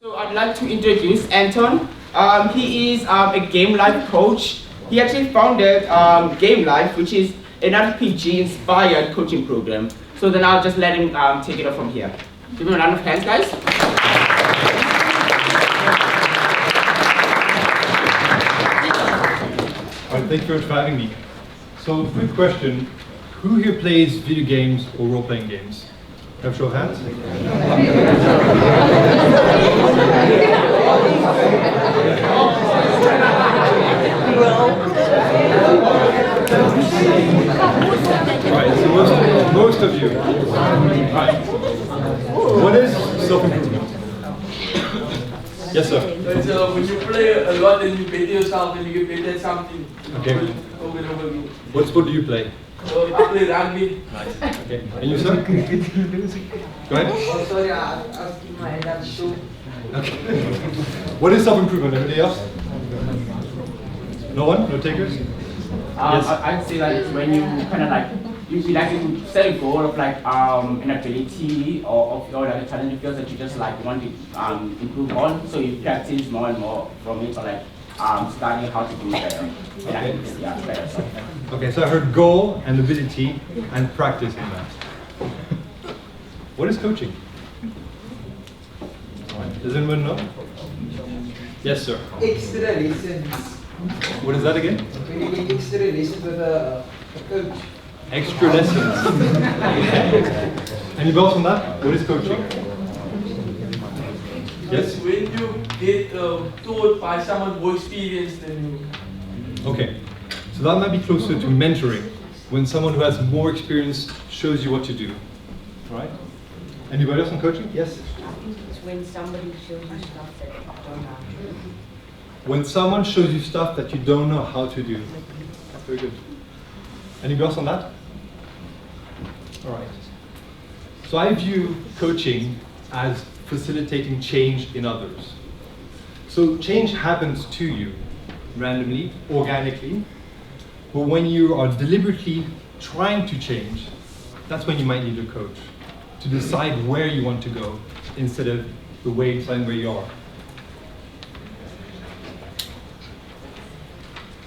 So I'd like to introduce Anton. He is a game life coach. He actually founded Game Life, which is an RPG-inspired coaching program. So then I'll just let him take it off from here. Give him a round of hands, guys. All right, thank you very much for having me. So, quick question. Who here plays video games or role-playing games? Have a show of hands? Right, so most of you. Right. What is self-improvement? Yes, sir. So when you play a lot and you better yourself and you get better at something. Okay. Over and over again. What sport do you play? I play rugby. Nice. Okay. And you, sir? Go ahead. Oh, sorry, I was keeping my head up too. Okay. What is self-improvement? Anybody else? No one? No takers? Yes. I'd say like when you kind of like, you like to set a goal of like an ability or like a challenge skills that you just like want to improve on. So you practice more and more from it, or like studying how to do better. Okay. Yeah, better. So. Okay, so I heard goal and ability and practice in that. What is coaching? Does anyone know? Yes, sir. Extra lessons. What is that again? When you get extra lessons with a coach. Extra lessons. Any bells on that? What is coaching? Yes? When you get taught by someone more experienced than you. Okay, so that might be closer to mentoring, when someone who has more experience shows you what to do. All right? Anybody else on coaching? Yes? It's when somebody shows you stuff that you don't know. When someone shows you stuff that you don't know how to do. Very good. Anybody else on that? All right. So I view coaching as facilitating change in others. So change happens to you randomly, organically, but when you are deliberately trying to change, that's when you might need a coach to decide where you want to go instead of the way deciding where you are.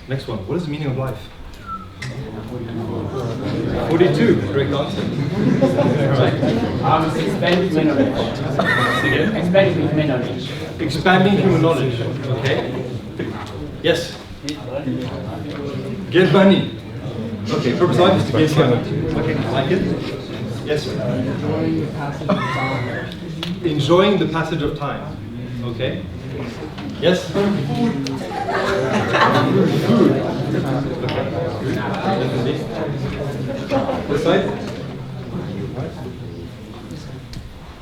Next one, what is the meaning of life? 42, correct answer. All right. Expanding human knowledge. Again? Expanding human knowledge. Expanding human knowledge. Okay. Yes. Get money. Okay. Purpose of life is to get money. Okay. I like it. Yes. Enjoying the passage of time. Enjoying the passage of time. Okay. Yes. Food. This side.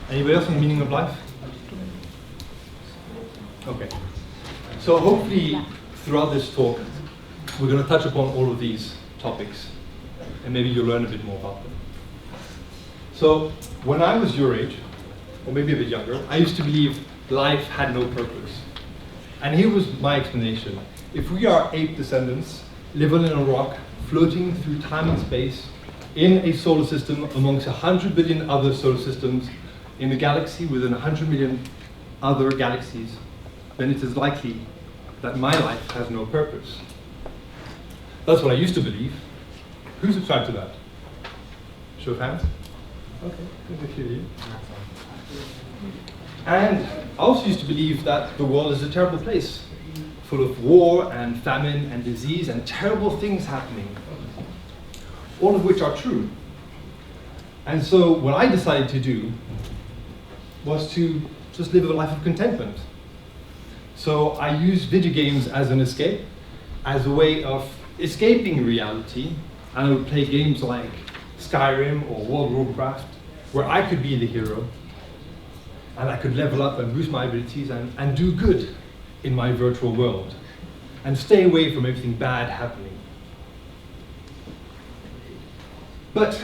Anybody else on the meaning of life? Okay. So hopefully throughout this talk, we're going to touch upon all of these topics, and maybe you'll learn a bit more about them. So when I was your age, or maybe a bit younger, I used to believe life had no purpose. And here was my explanation. If we are ape descendants, living in a rock, floating through time and space, in a solar system amongst 100 billion other solar systems, in a galaxy within 100 million other galaxies, then it is likely that my life has no purpose. That's what I used to believe. Who subscribed to that? Show of hands. Okay, good to hear you. And I also used to believe that the world is a terrible place, full of war and famine and disease and terrible things happening, all of which are true. And so what I decided to do was to just live a life of contentment. So I used video games as an escape, as a way of escaping reality, and I would play games like Skyrim or World of Warcraft, where I could be the hero, and I could level up and boost my abilities and do good in my virtual world, and stay away from everything bad happening. But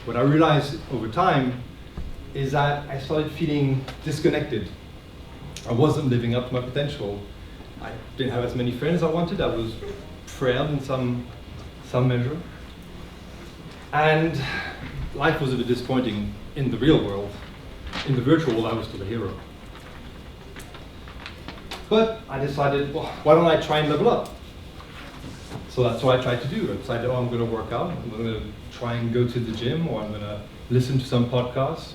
what I realized over time is that I started feeling disconnected. I wasn't living up to my potential. I didn't have as many friends as I wanted. I was frail in some measure. And life was a bit disappointing in the real world. In the virtual world, I was still a hero. But I decided, well, why don't I try and level up? So that's what I tried to do. I decided, oh, I'm going to work out. I'm going to try and go to the gym, or I'm going to listen to some podcasts.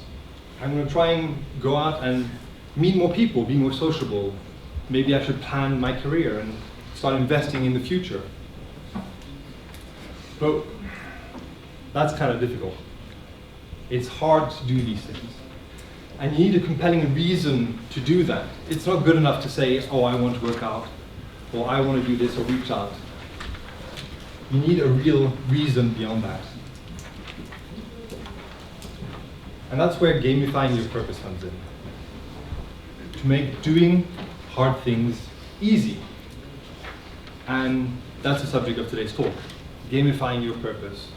I'm going to try and go out and meet more people, be more sociable. Maybe I should plan my career and start investing in the future. But that's kind of difficult. It's hard to do these things. And you need a compelling reason to do that. It's not good enough to say, oh, I want to work out, or I want to do this, or reach out. You need a real reason beyond that. And that's where gamifying your purpose comes in. To make doing hard things easy. And that's the subject of today's talk, gamifying your purpose.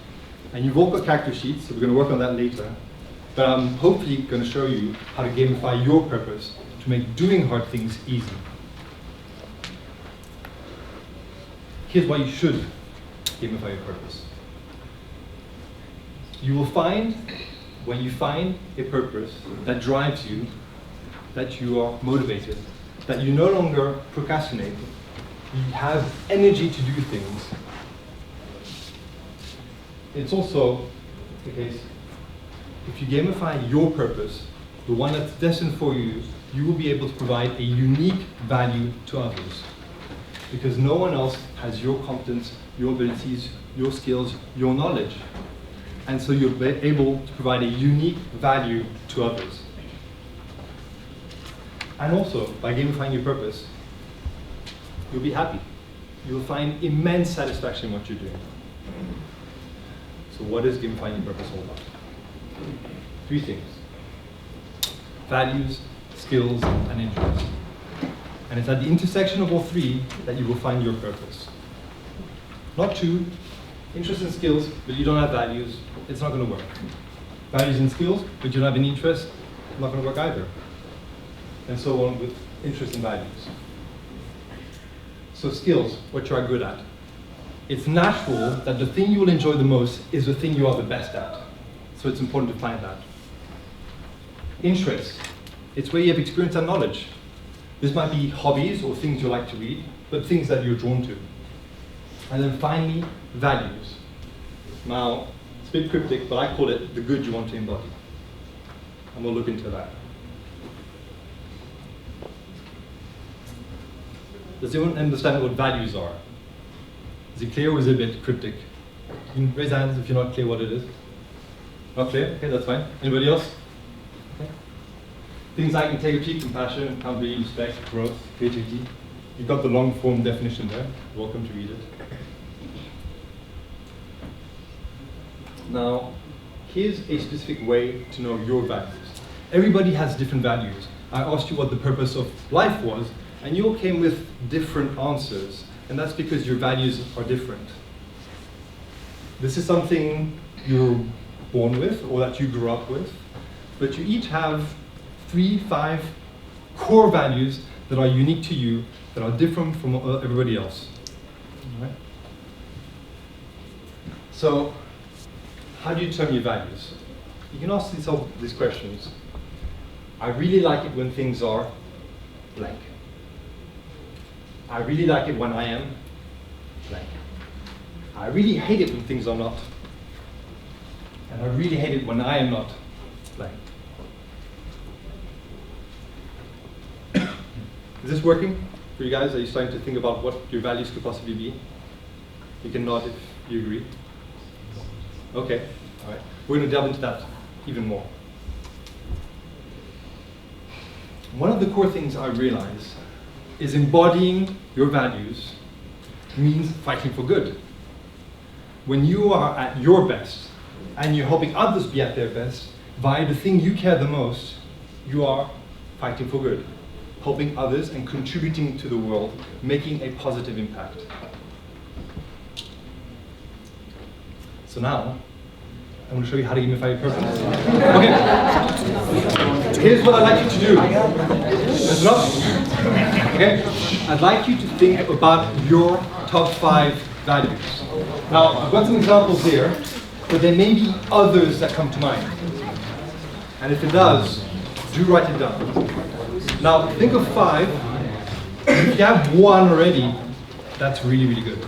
And you've all got character sheets, so we're going to work on that later. But I'm hopefully going to show you how to gamify your purpose to make doing hard things easy. Here's why you should gamify your purpose. You will find, when you find a purpose that drives you, that you are motivated, that you no longer procrastinate, you have energy to do things. It's also the case, if you gamify your purpose, the one that's destined for you, you will be able to provide a unique value to others. Because no one else has your competence, your abilities, your skills, your knowledge. And so you're able to provide a unique value to others. And also, by gamifying your purpose, you'll be happy. You'll find immense satisfaction in what you're doing. So what is gamifying your purpose all about? 3 things: values, skills, and interests. And it's at the intersection of all 3 that you will find your purpose. Not 2, interests and skills, but you don't have values, it's not going to work. Values and skills, but you don't have any interest, not going to work either. And so on with interests and values. So skills, what you are good at. It's natural that the thing you will enjoy the most is the thing you are the best at. So it's important to find that. Interests, it's where you have experience and knowledge. This might be hobbies or things you like to read, but things that you're drawn to. And then finally, values. Now, it's a bit cryptic, but I call it the good you want to embody. And we'll look into that. Does anyone understand what values are? Is it clear or is it a bit cryptic? You can raise hands if you're not clear what it is. Not clear? Okay, that's fine. Anybody else? Okay. Things like integrity, compassion, accountability, respect, growth, creativity. You've got the long form definition there. Welcome to read it. Now, here's a specific way to know your values. Everybody has different values. I asked you what the purpose of life was, and you all came with different answers. And that's because your values are different. This is something you're born with or that you grew up with, but you each have 3, 5 core values that are unique to you, that are different from everybody else. All right? So, how do you determine your values? You can ask yourself these questions. I really like it when things are blank. I really like it when I am blank. I really hate it when things are not. And I really hate it when I am not blank. Is this working for you guys? Are you starting to think about what your values could possibly be? You can nod if you agree. Okay, all right. We're going to delve into that even more. One of the core things I realize is embodying your values means fighting for good. When you are at your best and you're helping others be at their best via the thing you care the most, you are fighting for good, helping others and contributing to the world, making a positive impact. So now, I'm going to show you how to gamify your purpose. Okay. Here's what I'd like you to do. Listen up. Okay. I'd like you to think about your top 5 values. Now, I've got some examples here, but there may be others that come to mind. And if it does, do write it down. Now, think of 5 If you have one already, that's really, really good.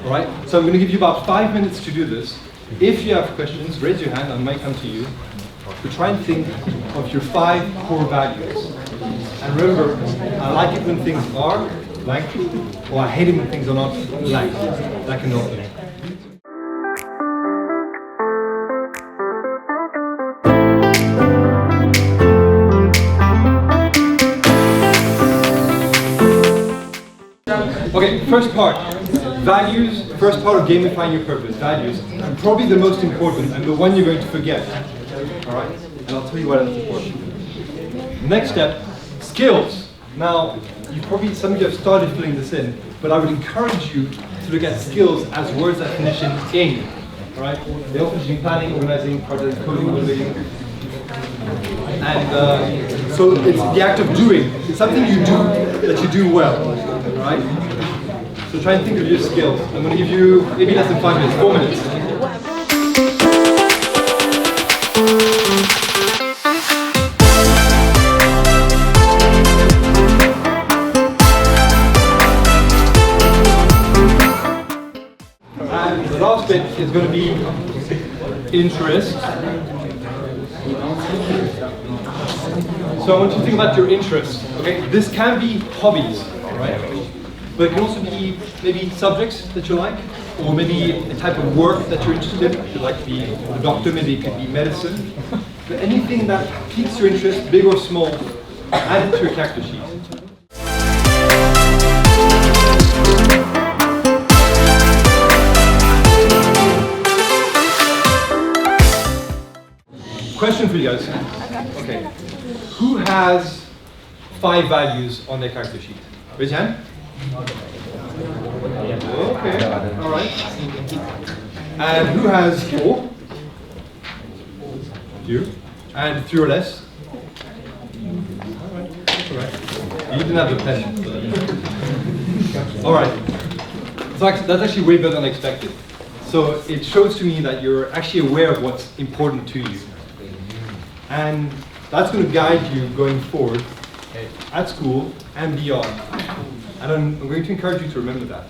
All right, so I'm going to give you about 5 minutes to do this. If you have questions, raise your hand, I might come to you. But try and think of your 5 core values. And remember, I like it when things are blank, or I hate it when things are not blank. That can help you. Okay, first part, values, first part of gamifying your purpose, values, and probably the most important and the one you're going to forget, all right? And I'll tell you why that's important. Next step, skills. Now, some of you have started filling this in, but I would encourage you to look at skills as words that finish in ing, all right? They all finish in planning, organizing, project, coding, motivating. And so it's the act of doing. It's something you do that you do well, right? So try and think of your skills. I'm going to give you maybe less than 5 minutes, 4 minutes. And the last bit is going to be interest. So I want you to think about your interests. Okay, this can be hobbies, right? But it can also be maybe subjects that you like, or maybe a type of work that you're interested in. If you like to be a doctor, maybe it could be medicine. But anything that piques your interest, big or small, add it to your character sheet. Question for you guys. Okay. Who has 5 values on their character sheet? Raise your hand. Okay, all right. And who has 4? You. And 3 or less? All right. All right. You didn't have the pen. All right. So that's actually way better than expected. So it shows to me that you're actually aware of what's important to you. And that's going to guide you going forward at school and beyond. And I'm going to encourage you to remember that.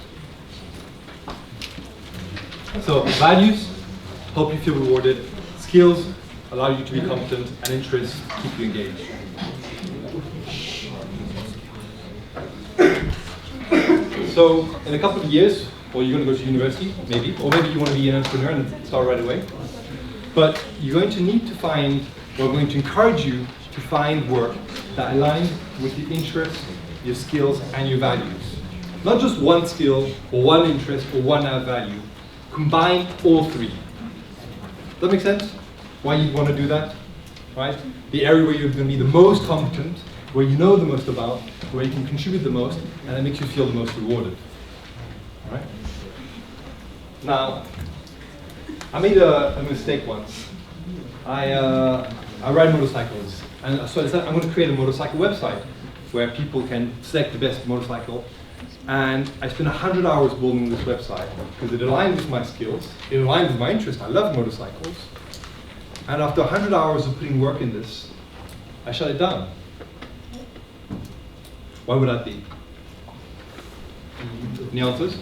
So values help you feel rewarded. Skills allow you to be competent, and interests keep you engaged. So in a couple of years, or you're going to go to university, maybe, or maybe you want to be an entrepreneur and start right away. But you're going to need to find, or I'm going to encourage you to find work that aligns with your interests, your skills, and your values. Not just one skill, or one interest, or one value. Combine all 3. Does that make sense? Why you'd want to do that? Right? The area where you're going to be the most competent, where you know the most about, where you can contribute the most, and it makes you feel the most rewarded. All right? Now, I made a mistake once. I ride motorcycles, and so I decided I'm going to create a motorcycle website where people can select the best motorcycle. And I spent 100 hours building this website because it aligned with my skills, it aligned with my interest. I love motorcycles. And after 100 hours of putting work in this, I shut it down. Why would that be? Any answers?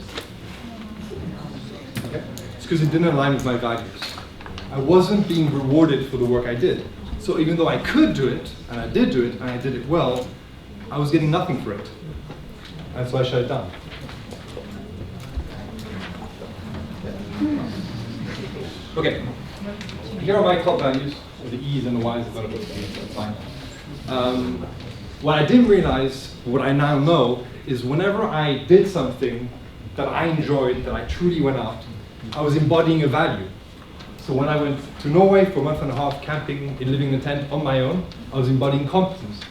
Okay. It's because it didn't align with my values. I wasn't being rewarded for the work I did. So even though I could do it, and I did do it, and I did it well, I was getting nothing for it. And so I shut it down. Okay, here are my top values, so the E's and the Y's are going to put that's fine. What I didn't realize, what I now know, is whenever I did something that I enjoyed, that I truly went out, I was embodying a value. So when I went to Norway for a month and a half camping and living in a tent on my own, I was embodying competence.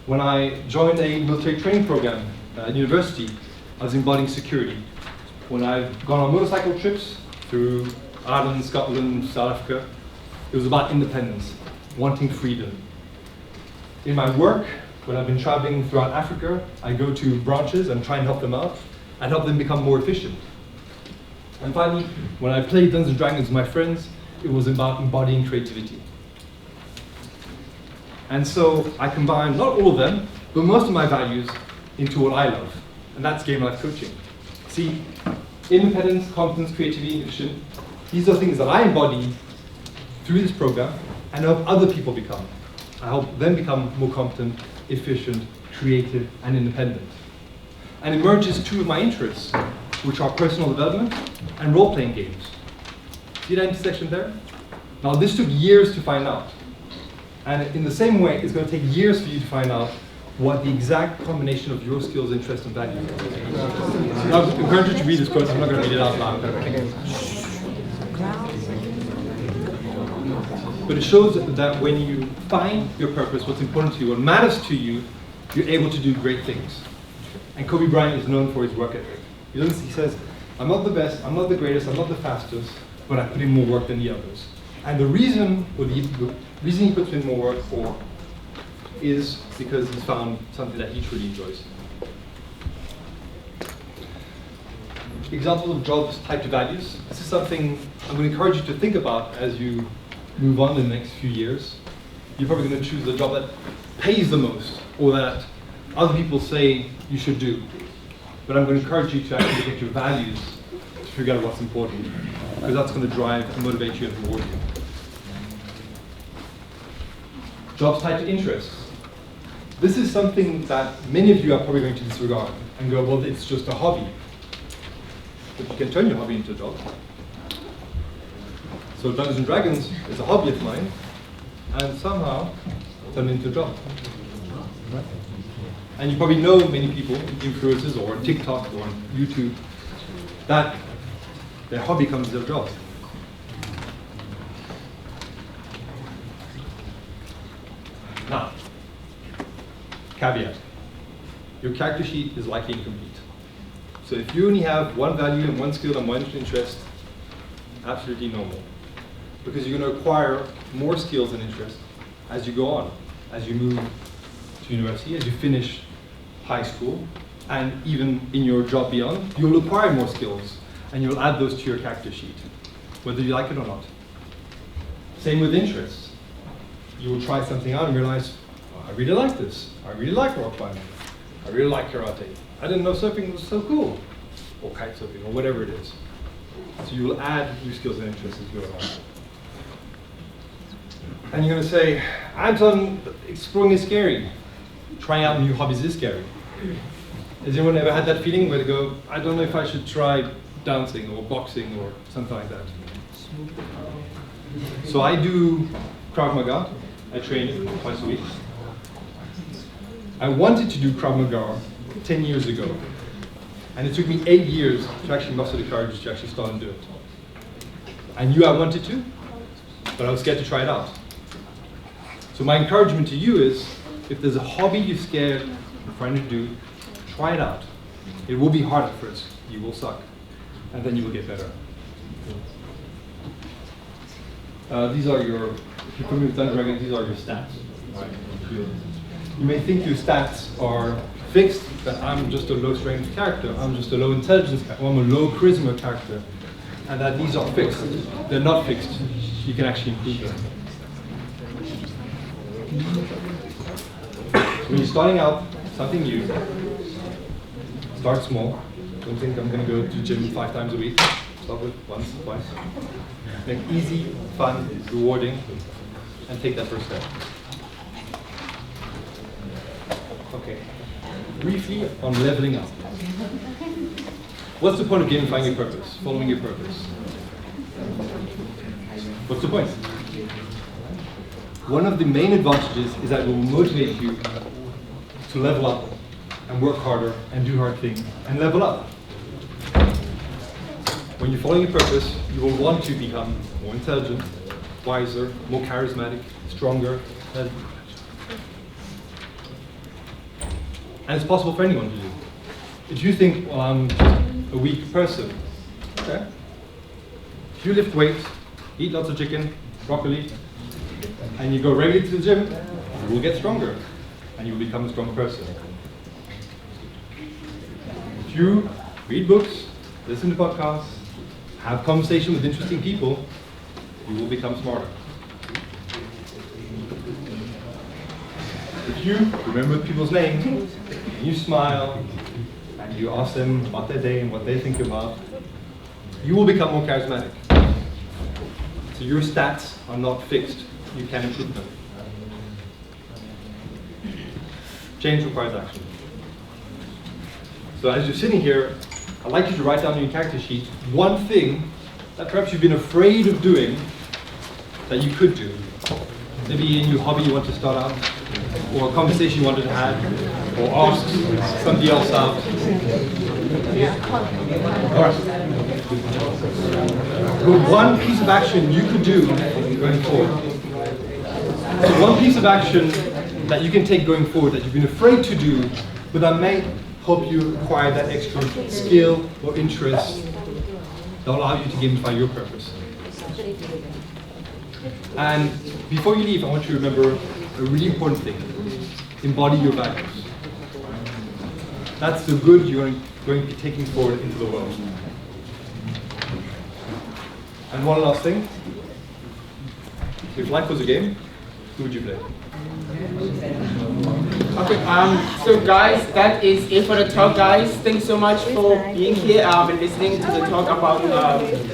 When I joined a military training program at university, I was embodying security. When I've gone on motorcycle trips through Ireland, Scotland, South Africa, it was about independence, wanting freedom. In my work, when I've been traveling throughout Africa, I go to branches and try and help them out and help them become more efficient. And finally, when I played Dungeons & Dragons with my friends, it was about embodying creativity. And so I combined not all of them, but most of my values into what I love, and that's game life coaching. See, independence, competence, creativity, vision, these are things that I embody through this program and help other people become. I help them become more competent, efficient, creative, and independent. And it merges two of my interests, which are personal development and role-playing games. See that intersection there? Now this took years to find out. And in the same way, it's going to take years for you to find out what the exact combination of your skills, interests, and values are. Now, I encourage you to read this quote. I'm not going to read it out loud. But it shows that when you find your purpose, what's important to you, what matters to you, you're able to do great things. And Kobe Bryant is known for his work ethic. He says, I'm not the best, I'm not the greatest, I'm not the fastest, but I put in more work than the others. And the reason he puts in more work for is because he's found something that he truly enjoys. Examples of jobs tied to values. This is something I'm going to encourage you to think about as you move on in the next few years. You're probably going to choose the job that pays the most, or that other people say you should do. But I'm going to encourage you to actually look at your values to figure out what's important, because that's going to drive and motivate you and reward you. Jobs tied to interests. This is something that many of you are probably going to disregard and go, well, it's just a hobby. But you can turn your hobby into a job. So Dungeons & Dragons is a hobby of mine, and somehow turned into a job. And you probably know many people, influencers or on TikTok or on YouTube, that their hobby becomes their job. Now, caveat. Your character sheet is likely incomplete. So if you only have one value and one skill and one interest, absolutely normal. Because you're going to acquire more skills and interests as you go on, as you move to university, as you finish high school, and even in your job beyond, you'll acquire more skills and you'll add those to your character sheet, whether you like it or not. Same with interests. You will try something out and realize, oh, I really like this. I really like rock climbing. I really like karate. I didn't know surfing was so cool. Or kite surfing, or whatever it is. So you will add new skills and interests as you go along. And you're going to say, Anton, exploring is scary. Trying out new hobbies is scary. Has anyone ever had that feeling where they go, I don't know if I should try dancing or boxing or something like that? So I do Krav Maga. I train twice a week. I wanted to do Krav Maga 10 years ago. And it took me 8 years to actually muster the courage to actually start and do it. I knew I wanted to, but I was scared to try it out. So my encouragement to you is, if there's a hobby you're scared of trying to do, try it out. It will be hard at first. You will suck. And then you will get better. These are your, if you're familiar with Dungeons & Dragons, these are your stats. Right? You may think your stats are fixed, that I'm just a low strength character, I'm just a low intelligence character, or I'm a low charisma character, and that these are fixed. They're not fixed. You can actually improve them. When you're starting out something new, start small. Don't think I'm going to go to the gym 5 times a week. Start with once, twice. Make easy, fun, rewarding, and take that first step. Okay. Briefly on leveling up. What's the point of gamifying your purpose? Following your purpose? What's the point? One of the main advantages is that it will motivate you to level up and work harder and do hard things and level up. When you're following your purpose, you will want to become more intelligent, wiser, more charismatic, stronger. And it's possible for anyone to do. If you think, well, I'm a weak person, okay? If you lift weights, eat lots of chicken, broccoli, and you go regularly to the gym, you will get stronger, and you will become a strong person. If you read books, listen to podcasts, have conversation with interesting people, you will become smarter. If you remember people's names, and you smile, and you ask them about their day and what they think about, you will become more charismatic. So your stats are not fixed. You can improve them. Change requires action. So as you're sitting here, I'd like you to write down on your character sheet one thing that perhaps you've been afraid of doing that you could do. Maybe a new hobby you want to start out, or a conversation you wanted to have, or ask somebody else out. All right. But one piece of action you could do going forward. So one piece of action that you can take going forward that you've been afraid to do, but that may help you acquire that extra skill or interest that will allow you to gamify your purpose. And before you leave, I want you to remember a really important thing. Embody your values. That's the good you're going to be taking forward into the world. And one last thing. If life was a game, who would you play? Okay, so guys, that is it for the talk, guys. Thanks so much for being here and listening to the talk about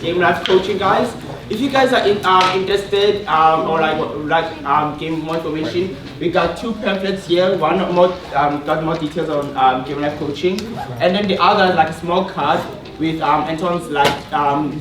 game life coaching, guys. If you guys are interested or like gain more information, we got 2 pamphlets here. One more got more details on game life coaching, and then the other like a small card with Anton's like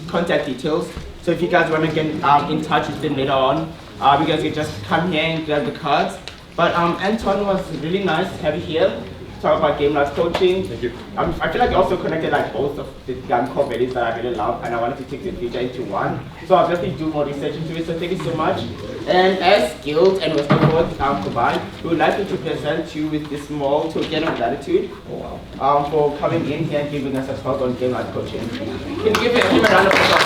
contact details. So if you guys want to get in touch with them later on, you guys can just come here and grab the cards. But Anton was really nice to have you here. Talk about game life coaching. Thank you. I feel like you also connected like both of the core values that I really love, and I wanted to take the future into one. So I'll definitely do more research into it. So thank you so much. And as Guild and Western Board combined, we would like to present you with this small token of gratitude for coming in here and giving us a talk on game life coaching. Can you give a round of applause?